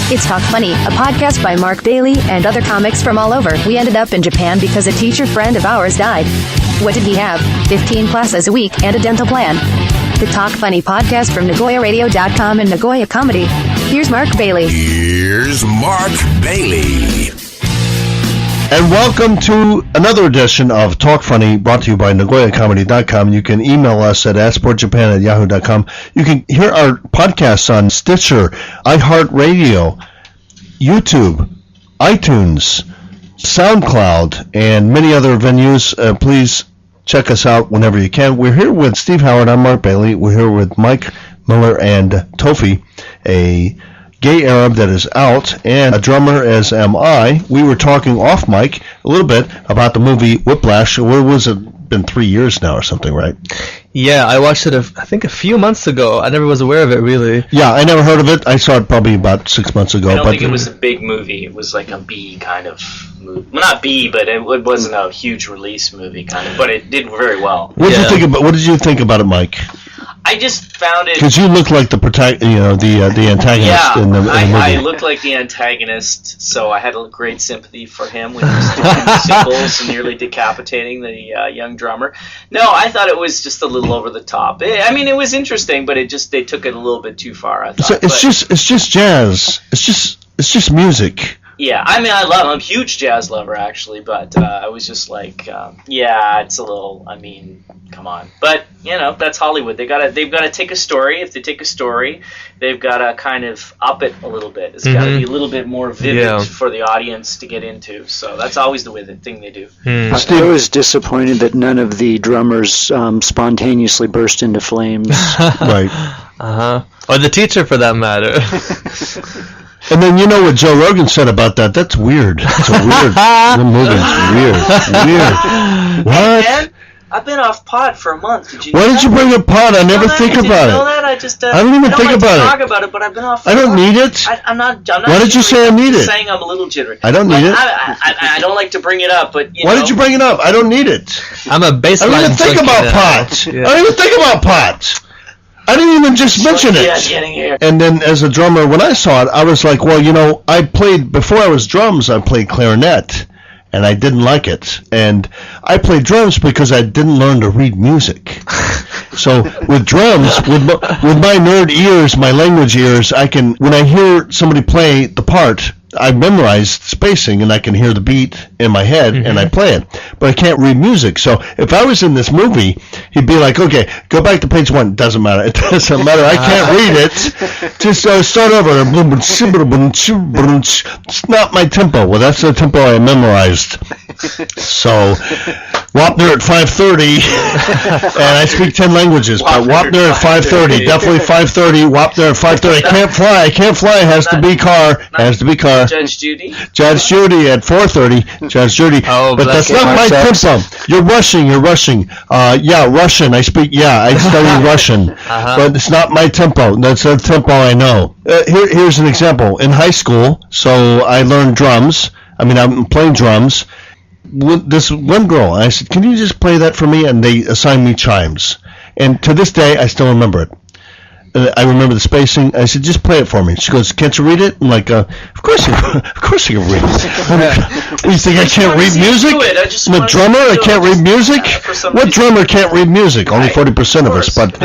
It's Talk Funny, a podcast by Mark Bailey and other comics from all over. We ended up in Japan because a teacher friend of ours died. What did he have? 15 classes a week and a dental plan. The Talk Funny podcast from Nagoyaradio.com and Nagoya Comedy. Here's Mark Bailey. Here's Mark Bailey. And welcome to another edition of Talk Funny, brought to you by Nagoyacomedy.com. You can email us at asksportjapan@yahoo.com. You can hear our podcasts on Stitcher, iHeartRadio, YouTube, iTunes, SoundCloud, and many other venues. Please check us out whenever you can. We're here with Steve Howard. I'm Mark Bailey. We're here with Mike Miller and Toufie, a gay Arab that is out, and a drummer, as am I. We were talking off mic a little bit about the movie Whiplash. Where was it? Been 3 years now or something, right? Yeah, I watched it, I think, a few months ago. I never was aware of it, really. Yeah, I never heard of it. I saw it probably about 6 months ago. I don't think it was a big movie. It was like a B kind of movie. Well, not B, but it wasn't a huge release movie kind of. But it did very well. What did you think about it, Mike? I just found it because you look like the antagonist in the movie. I looked like the antagonist, so I had a great sympathy for him when he was doing the cymbals and nearly decapitating the young drummer. No, I thought it was just a little over the top. It was interesting, but they took it a little bit too far. I thought. So it's just jazz. It's just music. Yeah, I'm a huge jazz lover, actually, but I was just like, it's a little, come on. But, that's Hollywood. They've got to take a story. If they take a story, they've got to kind of up it a little bit. It's got to be a little bit more vivid for the audience to get into. So that's always the thing they do. I was disappointed that none of the drummers spontaneously burst into flames. Right. Uh-huh. Or the teacher, for that matter. And then you know what Joe Rogan said about that? That's weird. It's a weird. The movie's weird. What? Man, I've been off pot for a month. Did you? Why did you bring up pot? I never think about it. Did you know that? I don't even think about it. Talk about it, but I've been off. I don't need it. I'm not. Why did you say I need it? I'm saying I'm a little jittery. I don't need it. I don't like to bring it up, but why did you bring it up? I don't need it. I'm a baseline. I don't even think about pot. Yeah. I don't even think about pot. I didn't even just mention it. And then as a drummer, when I saw it, I was like, well, before I was drums, I played clarinet, and I didn't like it. And I played drums because I didn't learn to read music. So with drums, with my nerd ears, my language ears, when I hear somebody play the part, I memorized spacing and I can hear the beat in my head and I play it. But I can't read music. So if I was in this movie, he'd be like, okay, go back to page 1. It doesn't matter. It doesn't matter. I can't read it. Just start over. It's not my tempo. Well, that's the tempo I memorized. So Wapner at 5:30, and I speak 10 languages. But Wapner at 5:30, definitely 5:30. Wapner at 5:30. I can't fly. Has to be car. Judge Judy at 4:30. Judge Judy. Oh, but that's not my tempo. You're rushing. Russian. I study Russian. But it's not my tempo. That's the tempo I know. Here's an example. In high school, so I learned drums. I'm playing drums. This one girl, I said, can you just play that for me? And they assigned me chimes. And to this day, I still remember it. I remember the spacing. I said, just play it for me. She goes, can't you read it? I'm like, of course I can read it. You think I can't read music? I'm a drummer, I can't read music? What drummer can't read music? Only 40% of us. But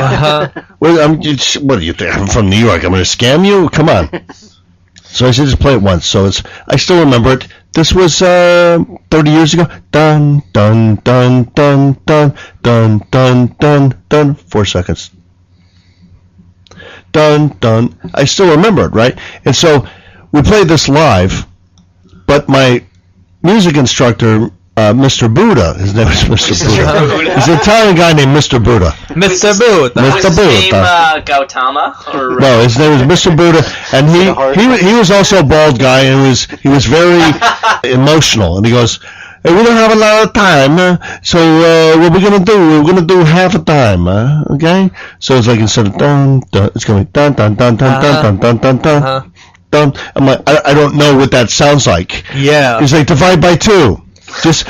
what do you think? I'm from New York. I'm going to scam you? Come on. So I said, just play it once. So I still remember it. This was 30 years ago. Dun, dun, dun, dun, dun, dun, dun, dun, dun. 4 seconds. Dun, dun. I still remember it, right? And so we played this live, but my music instructor, Mr. Buda, his name is Mr. Buda. He's an Italian guy named Mr. Buda. Mr. Buda. Was his name Gautama? No, his name was Mr. Buda, and he was also a bald guy, and he was very emotional, and he goes, hey, we don't have a lot of time, so what we're going to do, we're going to do half a time, okay? So it's like instead of dun, dun, it's going to be dun, dun, dun, dun, dun, dun, dun, dun, dun. I'm like, I don't know what that sounds like. Yeah. He's like, divide by 2. Just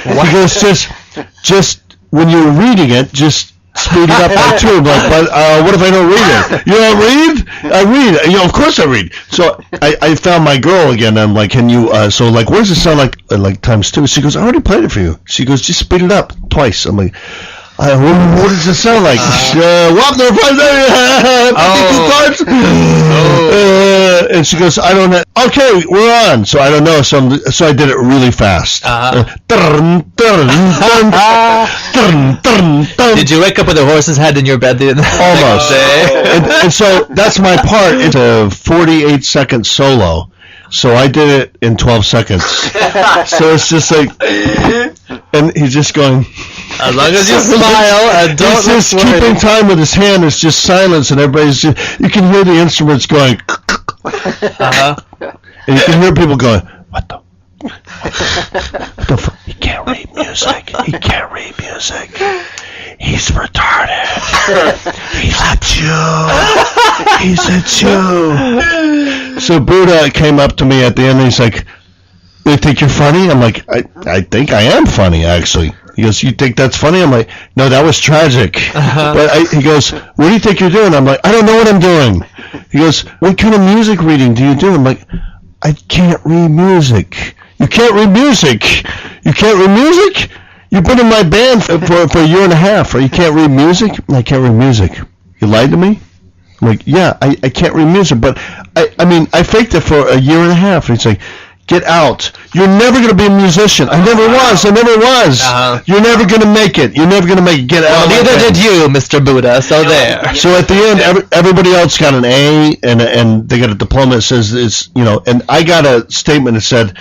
when you're reading it, just speed it up by 2. I'm like, but what if I don't read it? You don't read? I read. Of course I read. So I found my girl again. I'm like, can you? So like, what does it sound like times 2? She goes, I already played it for you. She goes, just speed it up twice. I'm like, what does it sound like? And she goes, I don't know. Okay, we're on. So I don't know. So I did it really fast. Did you wake up with a horse's head in your bed the Almost. And so that's my part. It's a 48-second solo. So I did it in 12 seconds. So it's just like, and he's just going. As long as you smile and don't. He's just keeping time with his hand. It's just silence, and everybody's just, you can hear the instruments going. And you can hear people going, what the fuck? He can't read music. He can't read music. He's retarded. He's a Jew. He's a Jew. So Buda came up to me at the end and he's like, you think you're funny? I'm like, I think I am funny, actually. He goes, you think that's funny? I'm like, no, that was tragic. But he goes, what do you think you're doing? I'm like, I don't know what I'm doing. He goes, what kind of music reading do you do? I'm like, I can't read music. You can't read music? You can't read music? You've been in my band for a year and a half, or you can't read music? I can't read music. You lied to me? I'm like, yeah, I can't read music, but I mean, I faked it for a year and a half. And he's like, get out. You're never going to be a musician. I never was. You're never going to make it. You're never going to make it. Get out. Neither did you, Mr. Buda, so there. So at the end, everybody else got an A, and they got a diploma that says it's, and I got a statement that said,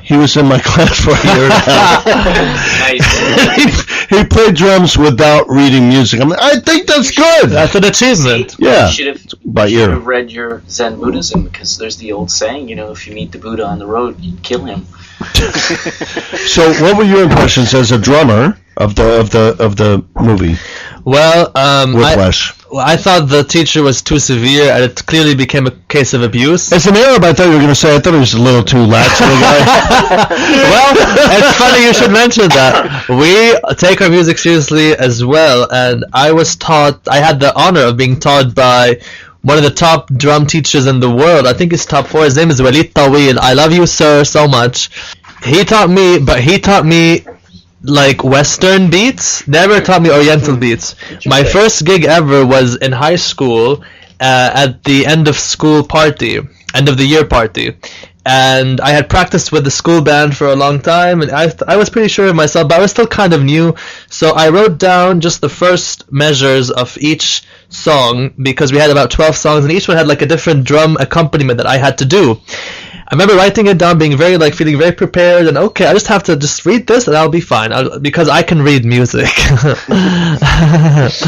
he was in my class for a year and a half. Nice. He played drums without reading music. I mean, I think that's good. That's an achievement. Yeah. You should have read your Zen Buddhism, because there's the old saying, if you meet the Buddha on the road, you'd kill him. So, what were your impressions as a drummer of the movie? Well, Whiplash. I thought the teacher was too severe, and it clearly became a case of abuse. As an Arab, I thought you were going to say, I thought he was a little too lax of a guy. Well, it's funny you should mention that. We take our music seriously as well, and I had the honor of being taught by one of the top drum teachers in the world. I think he's top 4. His name is Tawil. I love you, sir, so much. He taught me like Western beats, never taught me Oriental beats. My first gig ever was in high school at the end of the year party. And I had practiced with the school band for a long time, and I was pretty sure of myself, but I was still kind of new. So I wrote down just the first measures of each song, because we had about 12 songs, and each one had like a different drum accompaniment that I had to do. I remember writing it down, being feeling very prepared, and okay, I just have to just read this and I'll be fine, because I can read music. As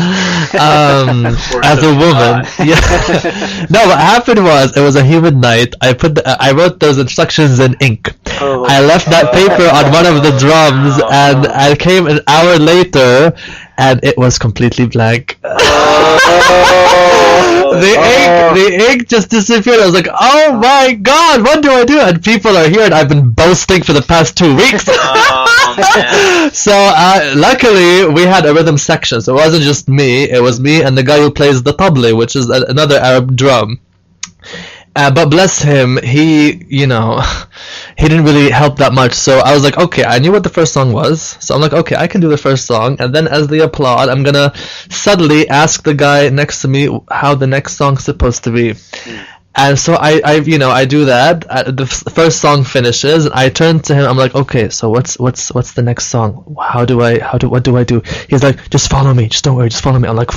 a woman. Yeah. No, what happened was, it was a humid night. I wrote those instructions in ink. I left that paper on one of the drums, and I came an hour later, and it was completely blank. The ink just disappeared. I was like, oh my god, what do I do? And people are here, and I've been boasting for the past 2 weeks. So luckily we had a rhythm section, so it wasn't just me. It was me and the guy who plays the tabla, which is another Arab drum. But bless him, he didn't really help that much. So I was like, okay, I knew what the first song was. So I'm like, okay, I can do the first song. And then as they applaud, I'm going to subtly ask the guy next to me how the next song's supposed to be. And so I do that. The first song finishes, and I turn to him. I'm like, okay, so what's the next song? What do I do? He's like, just follow me. Just don't worry. Just follow me. I'm like,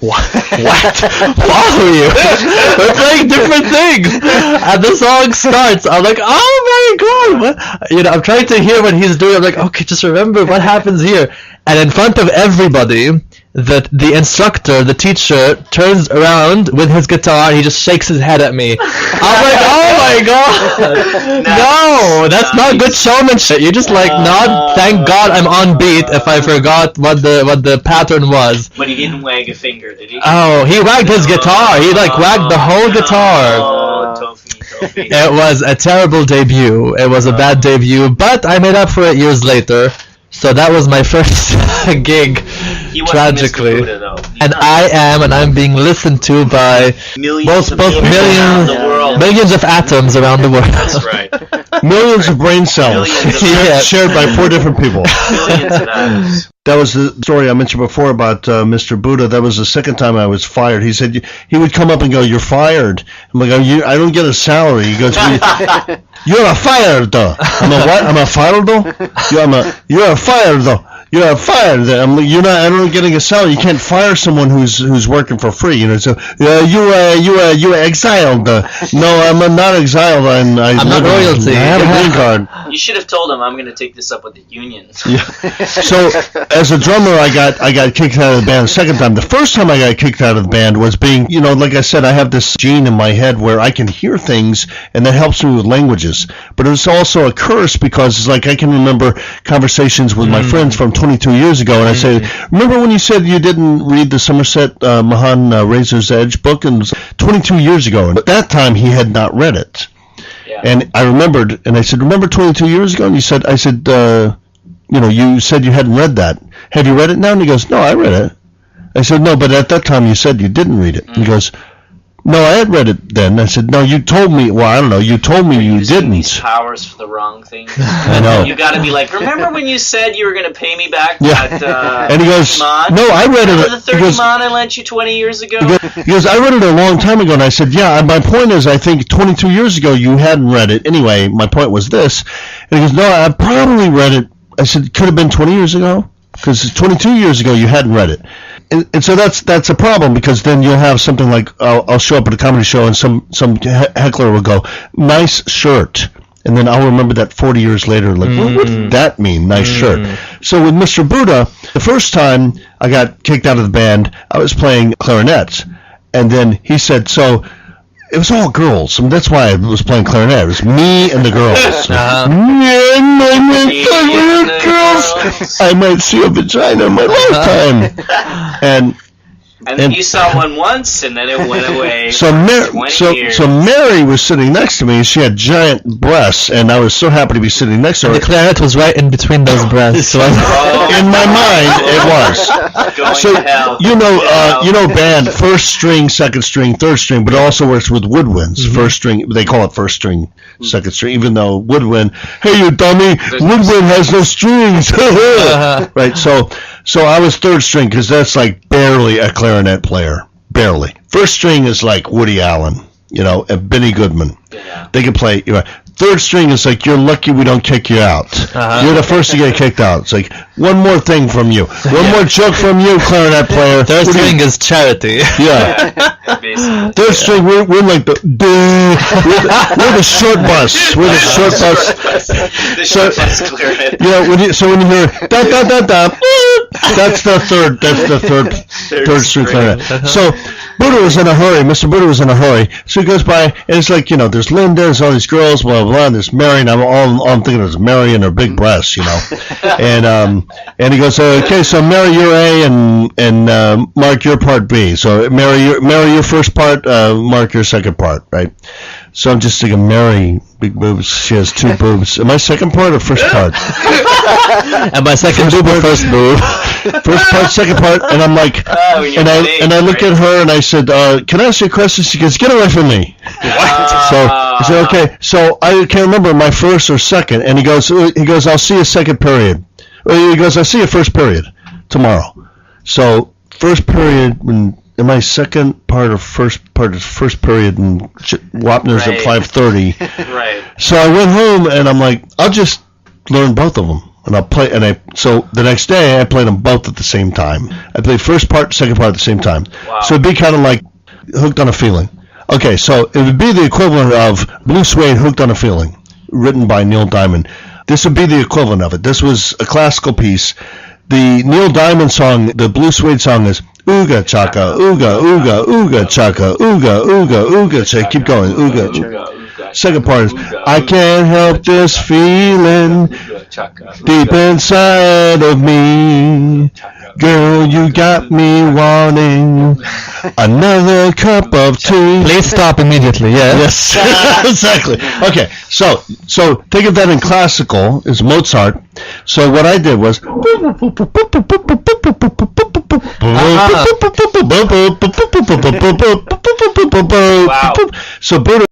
what? Follow you? We're playing different things. And the song starts. I'm like, oh my god! What? I'm trying to hear what he's doing. I'm like, okay, just remember what happens here. And in front of everybody, the instructor, the teacher, turns around with his guitar. He just shakes his head at me. I'm like, oh my god! No, that's not good showmanship. You just like nod. Thank God I'm on beat. If I forgot what the pattern was. But he didn't wag a finger, did he? Oh, he wagged his guitar. He wagged the whole guitar. Oh, Toufie. It was a terrible debut. It was a bad debut, but I made up for it years later. So that was my first gig, He wasn't tragically. Mr. Buda, though. He's And not I'm being listened to by millions of both people around the world. millions of atoms around the world. That's right. Millions of brain cells Millions of Yeah. shared by 4 different people. Millions of atoms. That was the story I mentioned before about Mr. Buda. That was the second time I was fired. He said he would come up and go, "You're fired." I'm like, I don't get a salary. He goes, "You're a fired though." I'm a what? I'm a fired though. You're a fired though. You're fired. I'm like, you're not. I don't getting a salary. You can't fire someone who's working for free. You know. So you exiled. No, I'm not exiled. I'm not royalty. I have a green card. You should have told him I'm going to take this up with the unions. Yeah. So as a drummer, I got kicked out of the band the second time. The first time I got kicked out of the band was being, like I said, I have this gene in my head where I can hear things, and that helps me with languages. But it's also a curse because it's like I can remember conversations with my friends from 22 years ago, and I say, "Remember when you said you didn't read the Somerset Mahan Razor's Edge book?" And it was 22 years ago, and at that time he had not read it. Yeah. And I remembered, and I said, "Remember 22 years ago?" And I said, you said you hadn't read that. Have you read it now? And he goes, "No, I read it." I said, "No, but at that time you said you didn't read it." He goes, "No, I had read it then." I said, "No, you told me." Well, I don't know. You told me you Using these didn't. powers for the wrong things. I know. You got to be like, remember when you said you were going to pay me back Yeah. that And he goes, Iman? "No, I read Remember it." the 30 Iman I lent you 20 years ago? He goes, "I read it a long time ago." And I said, "Yeah, and my point is, I think 22 years ago you hadn't read it. Anyway, my point was this." And he goes, "No, I probably read it." I said, "Could have been 20 years ago, because 22 years ago you hadn't read it." And so that's a problem, because then you'll have something like, I'll show up at a comedy show and some heckler will go, "Nice shirt." And then I'll remember that 40 years later, like, what did that mean, nice shirt? So with Mr. Buda, the first time I got kicked out of the band, I was playing clarinet. And then he said, so it was all girls. And that's why I was playing clarinet. It was me and the girls. Me and my girls. I might see a vagina in my lifetime. And then you saw one once, and then it went away. So Mary was sitting next to me. She had giant breasts, and I was so happy to be sitting next to her. The clarinet was right in between those breasts. In my mind, it was. Going So to hell. Band, first string, second string, third string, but it also works with woodwinds. First string, they call it first string, second string, even though woodwind, hey you dummy, woodwind has no strings. Right, so I was third string, because that's like barely a clarinet player, barely. First string is like Woody Allen, and Benny Goodman. Yeah. They can play. Third string is like, you're lucky we don't kick you out. You're the first to get kicked out. It's like, one more thing from you. One more joke from you, clarinet player. Third string is charity. Yeah. Basically. Third string, we're like we're the short bus. We're the short bus. The short bus clarinet. Yeah, when you hear da da da da, that's the third string clarinet. So Buda was in a hurry. Mr. Buda was in a hurry. So he goes by, and it's like, there's Linda, there's all these girls, blah blah blah. And there's Mary, and all I'm thinking is Mary and her big breasts, And he goes, okay, so Mary, you're A, and Mark, you're part B. So Mary, your first part, Mark, your second part, right? So I'm just thinking, Mary, big boobs. She has 2 boobs. Am I second part or first part? And my second boob or first boob? First part, second part, and I'm like, and I look at her and I said, can I ask you a question? She goes, get away from me. So I said, okay. So I can't remember my first or second, and he goes, I'll see you second period. He goes, I'll see you first period tomorrow. So first period, in my second part of first period, and Wapner's at 5:30. Right. So I went home and I'm like, I'll just learn both of them. And I'll play, so the next day I played them both at the same time. I played first part, second part at the same time. Wow. So it'd be kind of like Hooked on a Feeling. Okay, so it would be the equivalent of Blue Suede, Hooked on a Feeling, written by Neil Diamond. This would be the equivalent of it. This was a classical piece. The Neil Diamond song, the Blue Suede song, is Ooga Chaka, Ooga, Ooga, Ooga Chaka, Ooga, Ooga, Ooga Chaka. Keep going, Ooga. Second part is, I can't help this feeling deep inside of me. Girl, you got me wanting another cup of tea. Please stop immediately. Yes. Yes, exactly. Okay, so think of that in classical is Mozart. So what I did was so Buda